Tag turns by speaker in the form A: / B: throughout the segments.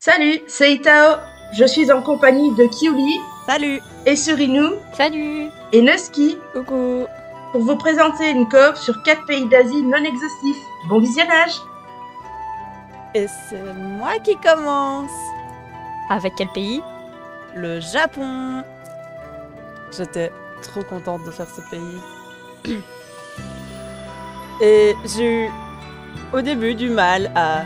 A: Salut, c'est Itao. Je suis en compagnie de Kiuli.
B: Salut.
A: Et Surinu.
C: Salut.
A: Et Nusky.
C: Coucou.
A: Pour vous présenter une coop sur 4 pays d'Asie non exhaustifs. Bon visionnage.
B: Et c'est moi qui commence.
C: Avec quel pays?
B: Le Japon. J'étais trop contente de faire ce pays. Et j'ai eu au début du mal à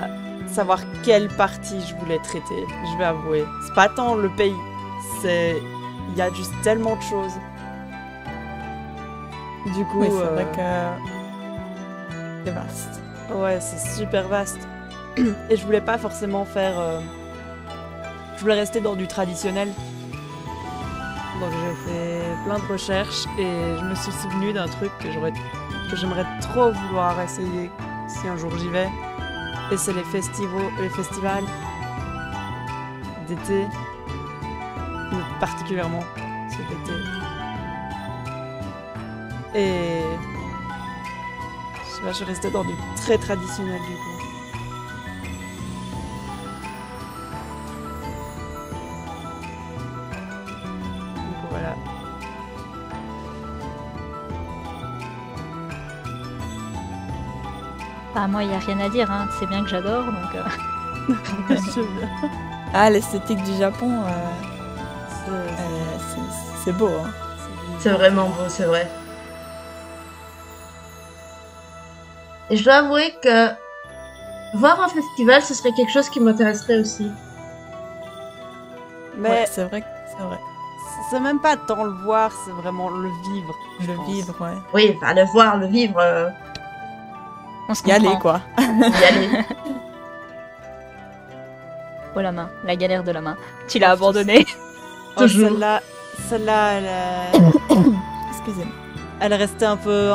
B: savoir quelle partie je voulais traiter, je vais avouer. C'est pas tant le pays, il y a juste tellement de choses. Du coup,
D: oui, c'est vrai que c'est vaste.
B: Ouais, c'est super vaste. Et je voulais pas forcément faire... Je voulais rester dans du traditionnel. Donc j'ai fait plein de recherches et je me suis souvenue d'un truc que j'aimerais trop vouloir essayer si un jour j'y vais. Et c'est les festivals d'été, particulièrement cet été. Et je sais pas, je suis restée dans du très traditionnel du coup. Donc voilà.
C: Bah moi, il n'y a rien à dire, hein. C'est bien que j'adore, donc...
D: Ah, l'esthétique du Japon, c'est beau. Hein.
A: C'est vraiment beau, c'est vrai. Et je dois avouer que voir un festival, ce serait quelque chose qui m'intéresserait aussi.
B: Mais
D: ouais, c'est vrai, c'est vrai.
B: C'est même pas tant le voir, c'est vraiment le vivre.
D: Le vivre, ouais.
A: Oui, enfin, le voir, le vivre...
C: On se
D: y aller,
C: comprend.
D: quoi.
A: Y aller.
C: Oh la main, la galère de la main. Tu l'as abandonnée.
B: Oh, celle-là,
D: Excusez-moi.
B: elle restait un peu...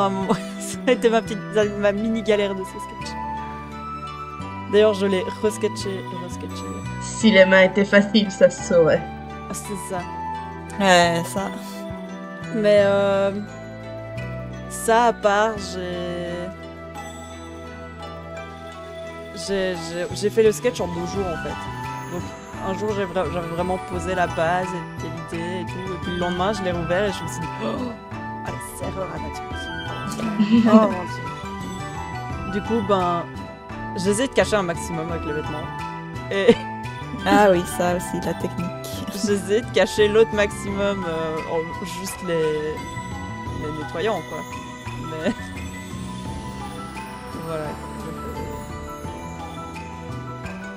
B: Ça a été ma mini galère de ce sketch. D'ailleurs, je l'ai resketché et resketché.
A: Si les mains étaient faciles, ça se saurait.
B: Ah, c'est ça.
D: Ouais, ça.
B: Mais ça, à part, j'ai fait le sketch en 2 jours, en fait. Donc, un jour, j'avais vraiment posé la base et l'idée et tout. Et puis le lendemain, je l'ai rouvert et je me suis dit... Oh, allez, serreur anatomique. Oh mon dieu. Du coup, j'essaie de cacher un maximum avec les vêtements. Et
D: Ah oui, ça aussi, la technique.
B: j'essaie de cacher l'autre maximum en juste les nettoyant, quoi. Mais... voilà.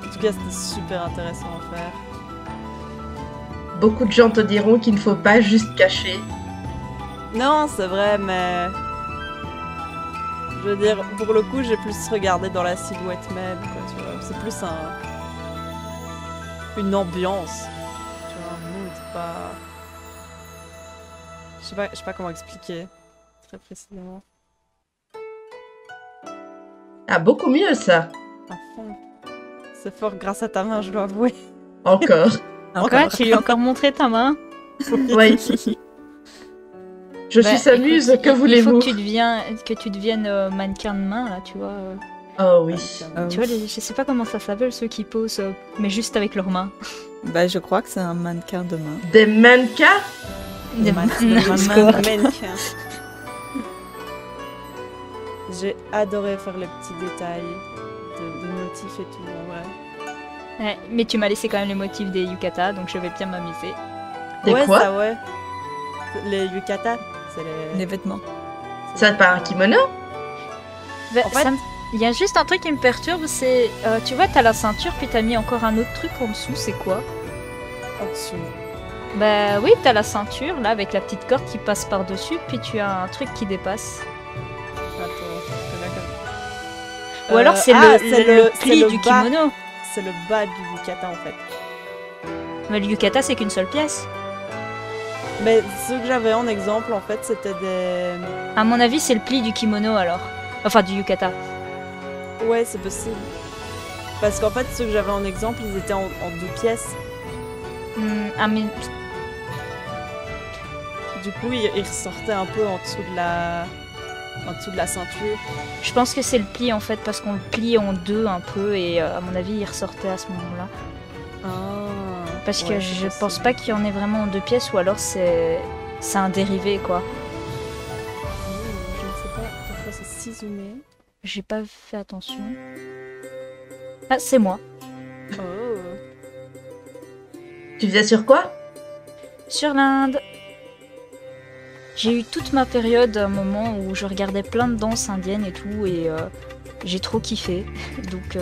B: En tout cas, c'était super intéressant à faire.
A: Beaucoup de gens te diront qu'il ne faut pas juste cacher.
B: Non, c'est vrai, mais... Je veux dire, pour le coup, j'ai plus regardé dans la silhouette même, quoi, tu vois. C'est plus une ambiance. Tu vois, un mood, pas... Je sais pas comment expliquer, très précisément.
A: Ah, beaucoup mieux, ça.
B: À fond. C'est fort grâce à ta main, je dois avouer.
A: Encore.
C: Quoi? Tu lui as encore montré ta main?
A: Oui. Je suis s'amuse, que voulez-vous?
C: Il faut que tu deviennes mannequin de main, là, tu vois.
A: Oh oui.
C: Tu vois, je sais pas comment ça s'appelle, ceux qui posent, mais juste avec leurs mains.
D: Bah, je crois que c'est un mannequin de main.
A: Des mannequins?
C: Des
B: Mannequin. J'ai adoré faire les petits détails de motifs et tout, en vrai.
C: Ouais, mais tu m'as laissé quand même les motifs des yukata, donc je vais bien m'amuser.
A: Des
B: ouais,
A: quoi?
B: ça, ouais. Les yukata, c'est
D: Les vêtements.
A: Ça pas un kimono?
C: Bah,
B: En fait-
C: il y a juste un truc qui me perturbe, c'est... tu vois, t'as la ceinture, puis t'as mis encore un autre truc en dessous, c'est quoi?
B: en dessous.
C: Bah oui, t'as la ceinture, là, avec la petite corde qui passe par-dessus, puis tu as un truc qui dépasse.
B: Attends, c'est là comme...
C: Ou alors c'est le pli du
B: bas.
C: kimono.
B: C'est le bas du yukata, en fait.
C: Mais le yukata, c'est qu'une seule pièce.
B: Mais ceux que j'avais en exemple, en fait, c'était des...
C: À mon avis, c'est le pli du kimono, alors. Enfin, du yukata.
B: Ouais, c'est possible. Parce qu'en fait, ceux que j'avais en exemple, ils étaient en 2 pièces.
C: Ah, mais...
B: Du coup, ils ressortaient un peu en dessous de la ceinture.
C: Je pense que c'est le pli, en fait, parce qu'on le plie en 2 un peu, et à mon avis, il ressortait à ce moment-là. Parce que
B: ouais,
C: je
B: c'est
C: pense
B: possible.
C: pas qu'il y en ait vraiment en 2 pièces, ou alors c'est un dérivé, quoi.
B: Je ne sais pas pourquoi c'est Sizume.
C: J'ai pas fait attention. Ah, c'est moi.
B: Oh.
A: Tu faisais sur quoi?
C: Sur l'Inde. J'ai eu toute ma période, un moment où je regardais plein de danses indiennes et tout, et j'ai trop kiffé. Donc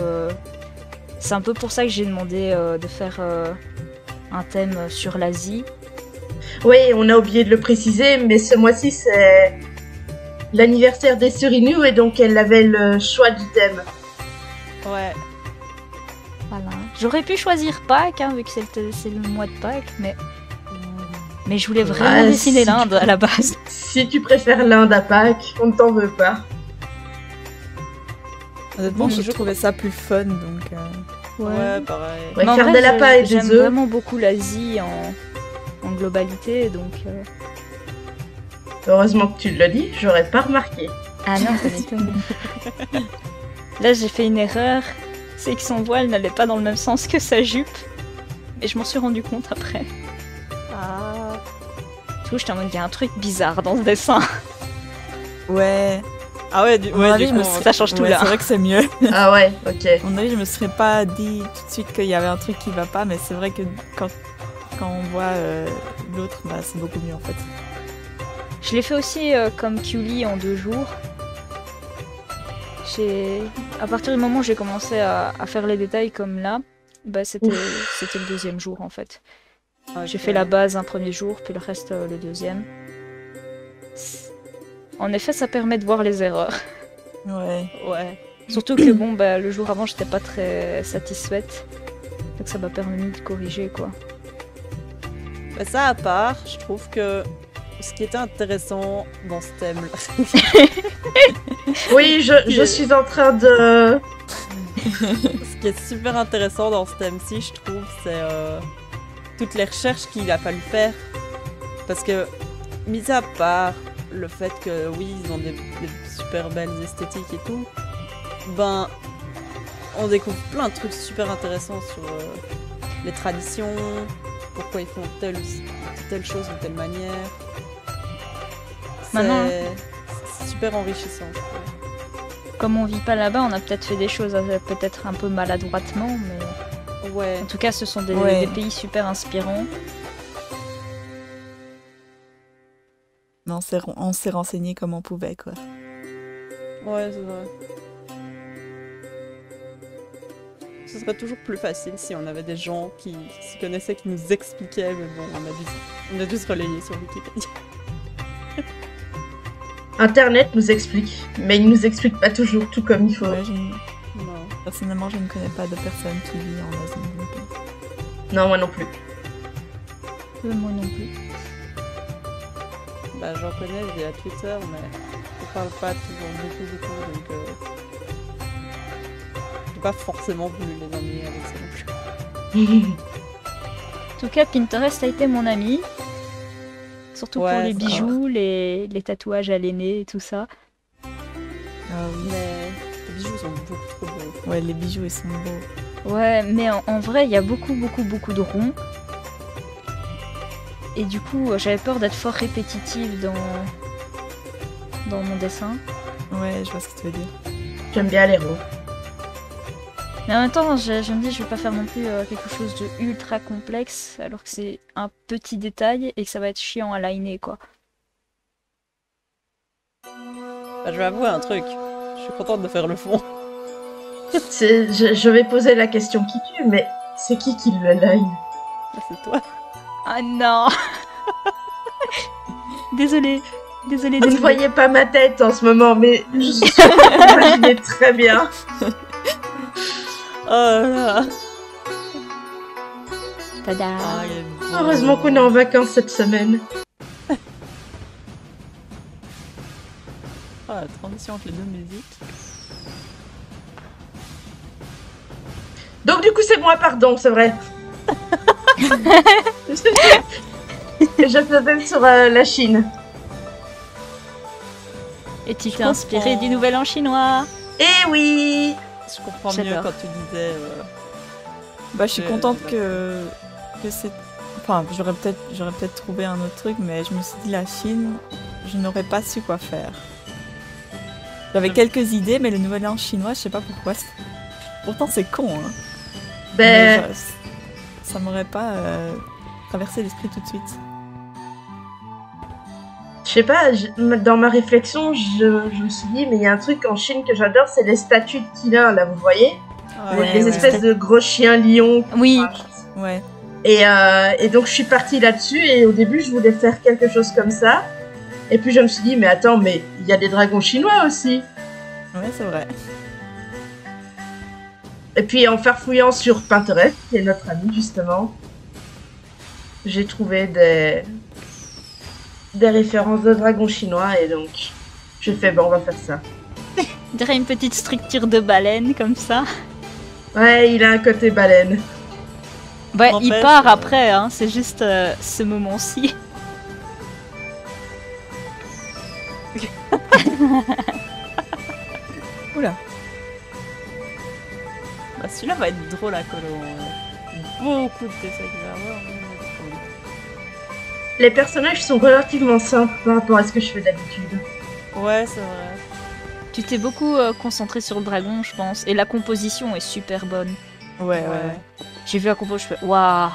C: c'est un peu pour ça que j'ai demandé de faire un thème sur l'Asie.
A: Oui, on a oublié de le préciser, mais ce mois-ci, c'est l'anniversaire des Surinu, et donc elle avait le choix du thème.
B: Ouais.
C: Voilà. J'aurais pu choisir Pâques, hein, vu que c'est le mois de Pâques, mais je voulais vraiment dessiner
A: si
C: l'Inde à la base.
A: Si tu préfères l'Inde à Pâques, on ne t'en veut pas.
D: Honnêtement, je
C: je
D: trouvais ça plus fun, donc...
B: Ouais, pareil.
A: Ouais,
C: Mais en
A: faire
C: vrai,
A: des lapins et des
C: j'aime
A: œufs.
C: vraiment beaucoup l'Asie en globalité, donc...
A: Heureusement que tu le dis, j'aurais pas remarqué.
C: Ah non, ça m'étonne. Là, j'ai fait une erreur. C'est que son voile n'allait pas dans le même sens que sa jupe. Et je m'en suis rendu compte après.
B: Ah.
C: Du coup, j'étais en mode, il y a un truc bizarre dans ce dessin.
D: Ouais.
B: Ah ouais,
D: À mon avis,
B: du
D: je me
B: coup,
D: serais-
C: ça change tout,
D: ouais,
C: là.
D: C'est vrai que c'est mieux.
A: Ah ouais, ok.
D: À mon avis, je me serais pas dit tout de suite qu'il y avait un truc qui va pas, mais c'est vrai que quand on voit l'autre, bah, c'est beaucoup mieux en fait.
C: Je l'ai fait aussi comme Kyuli en 2 jours. À partir du moment où j'ai commencé à faire les détails comme là, bah c'était le 2e jour en fait. J'ai fait la base un 1er jour, puis le reste le 2e. En effet, ça permet de voir les erreurs.
D: Ouais.
B: Ouais.
C: Surtout que bon, bah, le jour avant, j'étais pas très satisfaite. Donc ça m'a permis de corriger, quoi.
B: Bah, ça à part, je trouve que ce qui était intéressant dans ce thème-là,
A: Oui, je suis en train de...
B: ce qui est super intéressant dans ce thème-ci, je trouve, c'est toutes les recherches qu'il a fallu faire. Parce que, mis à part le fait que, oui, ils ont des super belles esthétiques et tout, ben, on découvre plein de trucs super intéressants sur les traditions, pourquoi ils font telle chose de telle manière.
C: Maintenant-
B: C'est super enrichissant, je trouve.
C: Comme on vit pas là-bas, on a peut-être fait des choses peut-être un peu maladroitement, mais
B: Ouais.
C: en tout cas, ce sont des pays super inspirants.
D: Mais on s'est renseigné comme on pouvait, quoi.
B: Ouais, c'est vrai. Ce serait toujours plus facile si on avait des gens qui s'y connaissaient, qui nous expliquaient, mais bon, on a dû se relayer sur Wikipédia.
A: Internet nous explique, mais il nous explique pas toujours tout comme il faut.
D: Ouais,
B: Non.
D: personnellement, je ne connais pas de personne qui vit en Asie. donc,
A: Non, moi non plus.
C: Moi non plus.
B: Bah, j'en connais via Twitter, mais on parle pas toujours beaucoup, donc j'ai pas forcément voulu les emmener avec ça non plus.
C: En tout cas, Pinterest a été mon ami. Surtout
B: Ouais,
C: pour les
B: ça
C: bijoux, les tatouages à l'aîné et tout ça.
D: Ah oui.
B: Mais les bijoux sont beaucoup trop beaux.
D: Ouais, les bijoux, ils sont beaux.
C: Ouais, mais en vrai, il y a beaucoup de ronds. Et du coup, j'avais peur d'être fort répétitive dans mon dessin.
D: Ouais, je vois ce que tu veux dire.
A: J'aime bien les ronds.
C: Mais en même temps, je me dis, je vais pas faire non plus quelque chose de ultra complexe, alors que c'est un petit détail et que ça va être chiant à liner, quoi.
B: Bah, je vais avouer un truc, je suis contente de faire le fond.
A: Je vais poser la question qui tue, mais c'est qui le line?
B: Ah, c'est toi.
C: Ah non. Désolée.
A: Vous ne voyez pas ma tête en ce moment, mais je suis imaginez très bien.
B: Oh là là.
C: Tada.
B: Ah, il est beau.
A: Heureusement qu'on est en vacances cette semaine.
B: Ah, la transition entre les deux musiques.
A: Donc du coup c'est moi, pardon, c'est vrai. Je faisais sur la Chine.
C: Et tu t'es
B: comprends.
C: inspiré du nouvel an chinois.
A: Eh oui.
B: Je comprends mieux
C: J'adore.
B: quand tu disais
D: Bah, je suis contente que c'est... Enfin, j'aurais peut-être trouvé un autre truc, mais je me suis dit, la Chine, je n'aurais pas su quoi faire. J'avais quelques idées, mais le nouvel an chinois, je sais pas pourquoi. Pourtant, c'est con, hein.
A: Ben,
D: Ça m'aurait pas traversé l'esprit tout de suite.
A: je sais pas, dans ma réflexion, je me suis dit, mais il y a un truc en Chine que j'adore, c'est les statues de Qilin, là, vous voyez? Les espèces de gros chiens lions.
C: Oui.
D: Ouais.
A: Et donc je suis partie là-dessus et au début je voulais faire quelque chose comme ça. Et puis je me suis dit mais attends, mais il y a des dragons chinois aussi.
D: Ouais, c'est vrai.
A: Et puis en farfouillant sur Pinterest, qui est notre ami justement, j'ai trouvé des références de dragons chinois et donc j'ai fait bon, on va faire ça.
C: On dirait une petite structure de baleine comme ça.
A: Ouais, il a un côté baleine.
C: Ouais,
B: En
C: il
B: fait,
C: part après, hein, c'est juste ce moment-ci.
D: Oula.
B: Bah, celui-là va être drôle à colo. Beaucoup de dessins qu'il va avoir.
A: Les personnages sont relativement simples par rapport à ce que je fais d'habitude.
B: Ouais, c'est vrai.
C: Tu t'es beaucoup concentré sur le dragon, je pense. Et la composition est super bonne.
D: Ouais.
C: J'ai vu la compo, je fais waouh.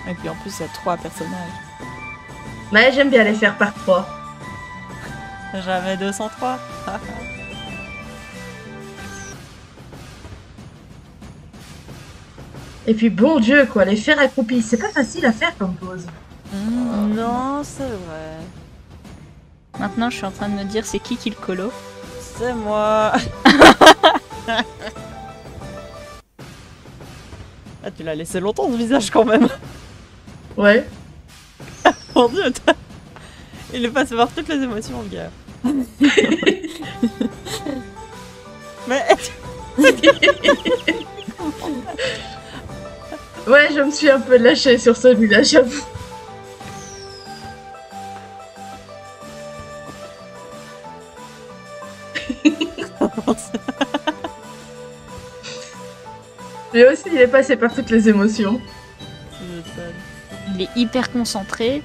D: Et puis en plus, il y a 3 personnages.
A: Mais j'aime bien les faire par 3.
B: Jamais 203.
A: Et puis bon Dieu quoi, les faire accroupis, c'est pas facile à faire comme pose.
B: Non, c'est vrai.
C: Maintenant, je suis en train de me dire, c'est qui le colo?
B: C'est moi. Ah, tu l'as laissé longtemps ce visage quand même.
A: Ouais.
B: Mon Dieu, il est passé par toutes les émotions, le gars. Mais
A: Ouais, je me suis un peu lâchée sur celui-là, j'avoue. Lui aussi, il est passé par toutes les émotions.
C: Il est hyper concentré.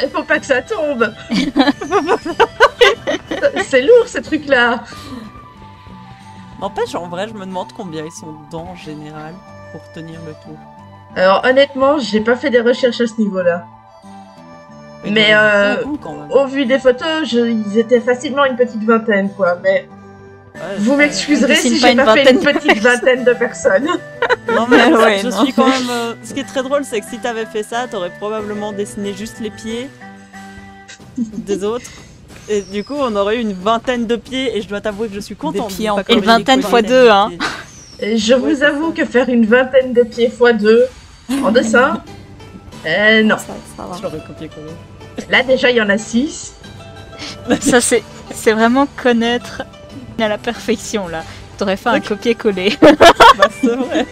A: Il faut pas que ça tombe. C'est lourd, ce truc-là.
B: N'empêche, en vrai, je me demande combien ils sont dedans en général pour tenir le tout.
A: Alors, honnêtement, j'ai pas fait des recherches à ce niveau-là. Mais
B: quand même.
A: au vu des photos, ils étaient facilement une petite vingtaine, quoi. Mais
B: Ouais,
A: vous m'excuserez
C: dessine
A: si
C: pas
A: j'ai
C: une
A: pas fait une
C: vingtaine de
A: petite vingtaine de personnes.
B: Non mais
D: Ouais,
B: je
D: non.
B: suis quand même... Ce qui est très drôle, c'est que si t'avais fait ça, t'aurais probablement dessiné juste les pieds des autres. Et du coup, on aurait eu une vingtaine de pieds, et je dois t'avouer que je suis contente.
D: Des pieds
B: de
D: en
B: pas
D: plus.
B: coller
C: Une vingtaine
B: les
C: fois
B: pieds.
C: deux, hein.
A: Et je vous
B: c'est
A: avoue
B: ça.
A: que faire une vingtaine de pieds x 2 en dessin, non.
D: Ça va.
B: Je l'aurais copié-collé.
A: Là, déjà, il y en a 6.
C: Ça, c'est vraiment connaître à la perfection, là. T'aurais fait un copier-coller.
B: Bah c'est vrai.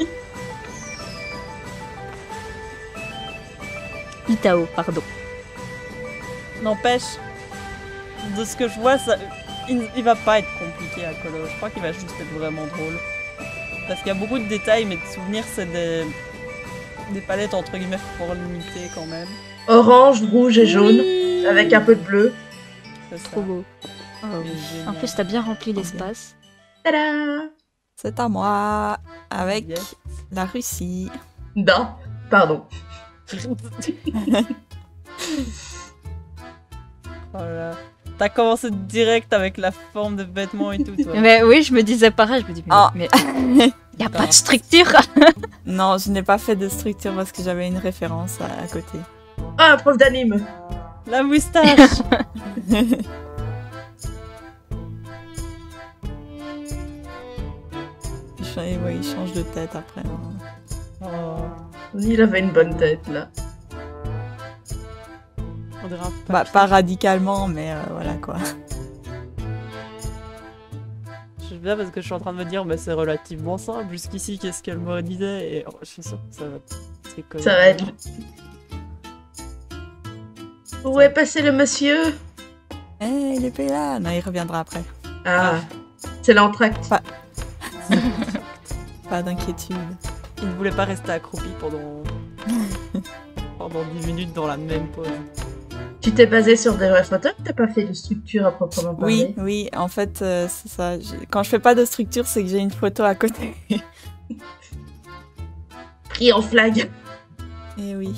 C: Itao, pardon.
B: N'empêche, de ce que je vois, ça, il va pas être compliqué à colo. Je crois qu'il va juste être vraiment drôle. Parce qu'il y a beaucoup de détails, mais de souvenirs, c'est des palettes entre guillemets pour limiter quand même.
A: Orange, rouge et jaune, avec un peu de bleu.
B: C'est ça.
C: Trop beau.
B: C'est génial.
C: En plus, t'as bien rempli l'espace.
A: Tada!
D: C'est à moi, avec
B: Yes.
D: la Russie.
A: Non, pardon.
B: Voilà. T'as commencé direct avec la forme de vêtements et tout, toi.
C: Mais oui, je me disais pareil. Je me dis,
D: Ah.
C: mais y a pas de structure.
D: Non, je n'ai pas fait de structure parce que j'avais une référence à côté.
A: Ah, un prof d'anime.
B: La moustache.
D: Il change de tête après. Hein.
B: Oh,
A: Il avait une bonne tête, là.
B: on dirait un
D: Bah, pas radicalement, mais voilà quoi.
B: Je sais bien parce que je suis en train de me dire, mais c'est relativement simple. Jusqu'ici, qu'est-ce qu'elle me disait? Et je suis sûre que ça va. C'est comme...
A: Ça va être... Où est passé le monsieur?
D: Eh, il est pas là. Non, il reviendra après.
A: Ah, c'est l'entracte.
D: Pas d'inquiétude.
B: Il ne voulait pas rester accroupi pendant 10 minutes dans la même pose.
A: Tu t'es basé sur des vraies photos? T'as pas fait de structure à proprement parler?
D: Oui, en fait, c'est ça. Quand je fais pas de structure, c'est que j'ai une photo à côté.
A: Pris en flag.
D: Et oui.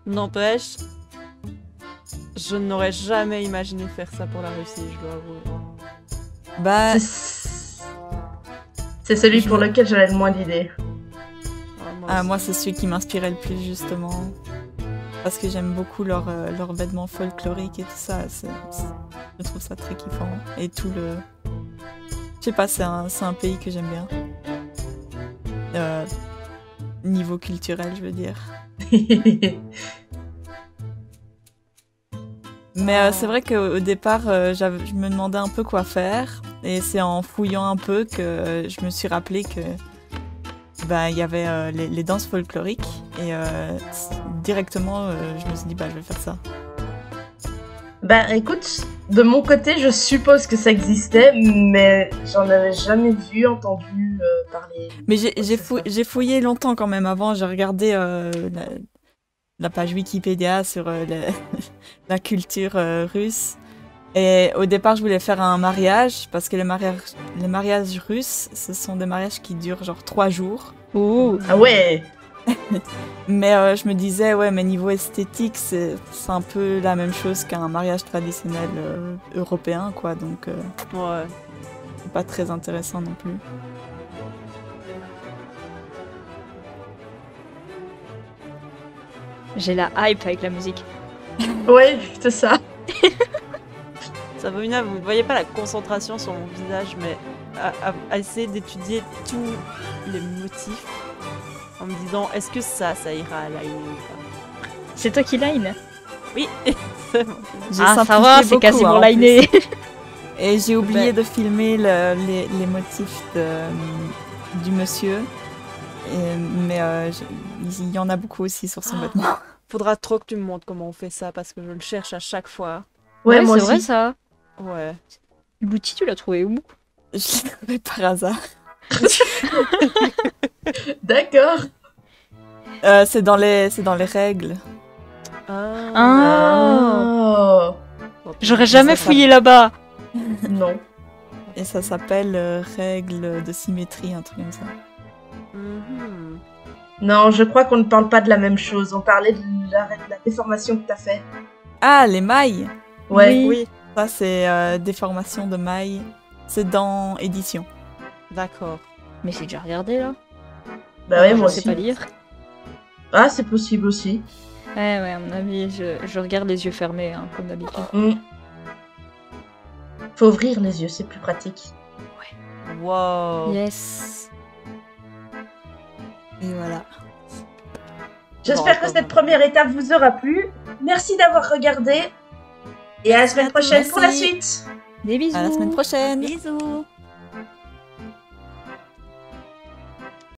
B: N'empêche, je n'aurais jamais imaginé faire ça pour la Russie, je dois avouer.
D: Bah,
A: C'est celui pour lequel j'avais le moins d'idées.
D: moi, c'est celui qui m'inspirait le plus, justement. Parce que j'aime beaucoup leur vêtements folkloriques et tout ça. Je trouve ça très kiffant. Et tout le... Je sais pas, c'est un pays que j'aime bien. Niveau culturel, je veux dire. Mais c'est vrai qu'au départ, je me demandais un peu quoi faire. Et c'est en fouillant un peu que je me suis rappelé que il y avait les danses folkloriques. Et directement, je me suis dit, je vais faire ça.
A: Bah écoute, de mon côté, je suppose que ça existait, mais j'en avais jamais vu, entendu parler.
D: Mais j'ai fouillé longtemps quand même avant. J'ai regardé la page Wikipédia sur la culture russe. Et au départ, je voulais faire un mariage, parce que les mariages russes, ce sont des mariages qui durent genre 3 jours.
C: Ouh.
A: Ah ouais.
D: Mais je me disais, ouais, mais niveau esthétique, c'est un peu la même chose qu'un mariage traditionnel européen, quoi. Donc,
B: Ouais.
D: c'est pas très intéressant non plus.
C: J'ai la hype avec la musique.
A: Ouais, c'est ça.
B: Sabrina, vous ne voyez pas la concentration sur mon visage, mais à essayer d'étudier tous les motifs en me disant est-ce que ça ira à liner ou pas.
C: C'est toi qui line?
B: Oui, c'est bon.
C: Ah, ça va, c'est quasiment liné.
D: Et j'ai oublié de filmer les motifs du monsieur. Mais il y en a beaucoup aussi sur son vêtement.
B: Faudra trop que tu me montres comment on fait ça parce que je le cherche à chaque fois.
A: Ouais, moi
C: c'est
A: aussi.
C: vrai ça.
B: Ouais.
C: L'outil, tu l'as trouvé où?
D: Je l'ai trouvé par hasard.
A: D'accord.
D: C'est dans les règles.
A: Oh.
C: J'aurais jamais fouillé là-bas.
A: Non.
D: Et ça s'appelle règles de symétrie, un truc comme ça.
B: Mhm.
A: Non, je crois qu'on ne parle pas de la même chose. On parlait de la déformation que t'as fait.
D: Ah, les mailles.
A: Ouais.
B: Oui,
D: Ça, c'est déformation de mailles. C'est dans édition.
B: d'accord.
C: Mais j'ai déjà regardé là.
A: Bah ouais,
C: Je
A: moi
C: sais
A: aussi.
C: pas lire.
A: Ah, c'est possible aussi.
C: Ouais, à mon avis, je regarde les yeux fermés, hein, comme d'habitude.
A: Faut ouvrir les yeux, c'est plus pratique.
B: Wow.
C: Yes.
D: Et voilà.
A: J'espère que cette première étape vous aura plu. Merci d'avoir regardé. Et à la semaine prochaine pour la
D: Merci.
A: suite.
C: Des bisous.
D: À la semaine prochaine.
B: Bisous.